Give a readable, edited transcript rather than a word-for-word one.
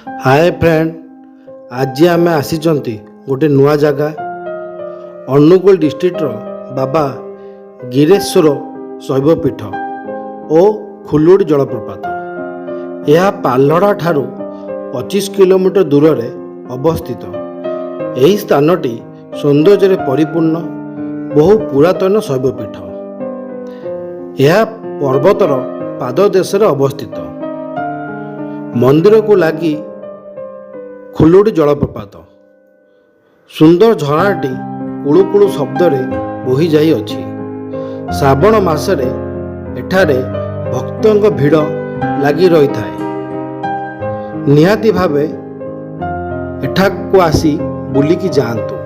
Hi friend, आज आम आसी गोटे नुआ जगह अनुगुल डिस्ट्रिक्टर बाबा गिरेश्वर शैवपीठ और खुलुड़ी जलप्रपात। यह पाल्हड़ा ठारू 25 किलोमीटर दूर में अवस्थित। यही स्थानटी सौंदर्य परिपूर्ण बहु पुरातन शैवपीठ। यह पर्वतर पाददेश अवस्थित। मंदिर को लगी खुलुड़ी जलप्रपात। सुंदर झरणाटी कुळु कुळु शब्द बोही जाई अछि। श्रावण मासरे एठारे भक्तों भिड़ लगी रही थाए। निहाती भावे एठाकू आसी बुलिकी जाआंतु।